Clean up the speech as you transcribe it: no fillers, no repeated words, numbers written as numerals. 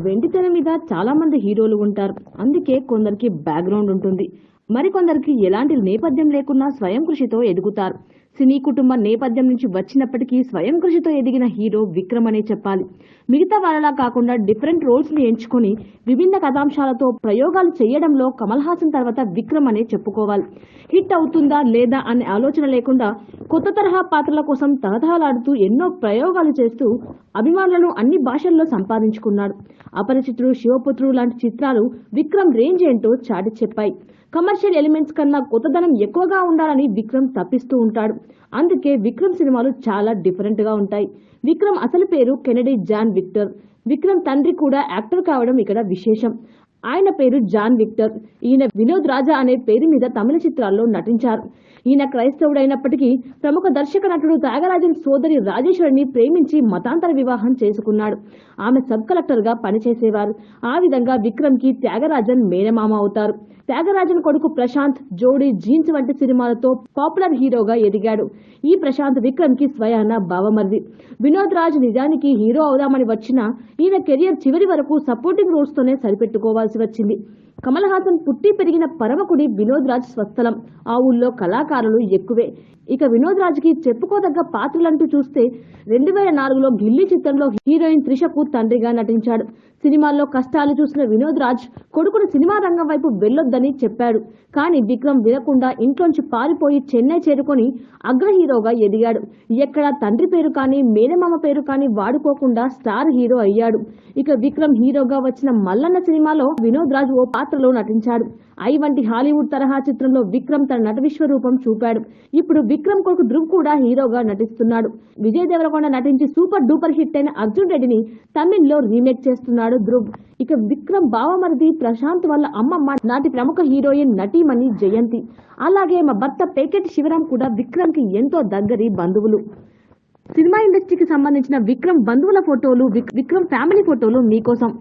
వెండి తెర మీద చాలా మంది హీరోలు ఉంటారు. అందుకే కొందరికి బ్యాక్గ్రౌండ్ ఉంటుంది. మరికొందరికి ఎలాంటి నేపథ్యం లేకున్నా స్వయం కృషితో ఎదుగుతారు. సినీ కుటుంబ నేపథ్యం నుంచి వచ్చినప్పటికీ స్వయం కృషితో ఎదిగిన హీరో విక్రమ్ అనే చెప్పాలి. మిగతా వాళ్ళలా కాకుండా డిఫరెంట్ రోల్స్ ని ఎంచుకొని విభిన్న కథాంశాలతో ప్రయోగాలు చేయడంలో కమల్ హాసన్ తర్వాత విక్రమ్ అనే చెప్పుకోవాలి. హిట్ అవుతుందా లేదా అనే ఆలోచన లేకుండా కొత్త తరహా పాత్రల కోసం తహతహలాడుతూ ఎన్నో ప్రయోగాలు చేస్తూ అభిమానులను అన్ని భాషల్లో సంపాదించుకున్నాడు. అపరిచితుడు, శివపుత్రుడు లాంటి చిత్రాలు విక్రమ్ రేంజ్ ఏంటో చాటి చెప్పాయి. కమర్షియల్ ఎలిమెంట్స్ కన్నా కొత్తదనం ఎక్కువగా ఉండాలని విక్రమ్ తప్పిస్తూ ఉంటాడు. అందుకే విక్రమ్ సినిమాలు చాలా డిఫరెంట్ గా ఉంటాయి. విక్రమ్ అసలు పేరు కెనడీ జాన్ విక్టర్. విక్రమ్ తండ్రి కూడా యాక్టర్ కావడం ఇక్కడ విశేషం. ఆయన పేరు జాన్ విక్టర్. ఈయన వినోద్ రాజా అనే పేరు మీద తమిళ చిత్రాల్లో నటించారు. ఈయన క్రైస్తవుడైనప్పటికీ ప్రముఖ దర్శక నటుడు త్యాగరాజన్ సోదరి రాజేశ్వరిని ప్రేమించి మతాంతర వివాహం చేసుకున్నాడు. ఆమె సబ్ కలెక్టర్ గా పనిచేసేవారు. ఆ విధంగా విక్రమ్ కి త్యాగరాజన్ మేనమామ అవుతారు. త్యాగరాజన్ కొడుకు ప్రశాంత్ జోడీ, జీన్స్ వంటి సినిమాలతో పాపులర్ హీరోగా ఎదిగాడు. ఈ ప్రశాంత్ విక్రమ్ కి స్వయాన బావమరిది. వినోద్ రాజ్ నిజానికి హీరో అవుదామని వచ్చినా ఈయన కెరియర్ చివరి వరకు సపోర్టింగ్ రోల్స్ తోనే సరిపెట్టుకోవాల్సి వచ్చింది. కమల్ హాసన్ పుట్టి పెరిగిన పరమకుడి వినోద్ రాజ్ స్వస్థలం. ఆ ఊళ్ళో కళాకారులు ఎక్కువే. ఇక వినోద్ రాజ్ కి చెప్పుకోదగ్గ పాత్రలంటూ చూస్తే 2004లో గిల్లీ చిత్రంలో హీరోయిన్ త్రిషకు తండ్రిగా నటించాడు. సినిమాల్లో కష్టాలు చూసిన వినోద్ రాజ్ కొడుకును సినిమా రంగం వైపు వెళ్లొద్దని చెప్పాడు. కానీ విక్రమ్ వినకుండా ఇంట్లోంచి పారిపోయి చెన్నై చేరుకొని అగ్ర హీరోగా ఎదిగాడు. ఎక్కడా తండ్రి పేరు కానీ మేనమామ పేరు కానీ వాడుకోకుండా స్టార్ హీరో అయ్యాడు. ఇక విక్రమ్ హీరోగా వచ్చిన మల్లన్న సినిమాలో వినోద్ రాజ్ ఓ పాత్రలో నటించాడు. ఐ వంటి హాలీవుడ్ తరహా చిత్రంలో విక్రమ్ తన నట విశ్వరూపం చూపాడు. ఇప్పుడు విక్రమ్ కొడుకు ధ్రువ్ కూడా హీరోగా నటిస్తున్నాడు. విజయ్ దేవరకొండ నటించి సూపర్ డూపర్ హిట్ అయిన అర్జున్ రెడ్డిని తమిళ్లో రీమేక్ చేస్తున్నాడు ధ్రువ్. ఇక విక్రమ్ బావమరిది ప్రశాంత్ వల్ల అమ్మమ్మ నాటి ప్రముఖ హీరోయిన్ నటీమణి జయంతి. అలాగే మా భర్త పేకెట్ శివరాం కూడా విక్రమ్ కి ఎంతో దగ్గరి బంధువులు. సినిమా ఇండస్ట్రీకి సంబంధించిన విక్రమ్ బంధువుల ఫోటోలు, విక్రమ్ ఫ్యామిలీ ఫోటోలు మీకోసం.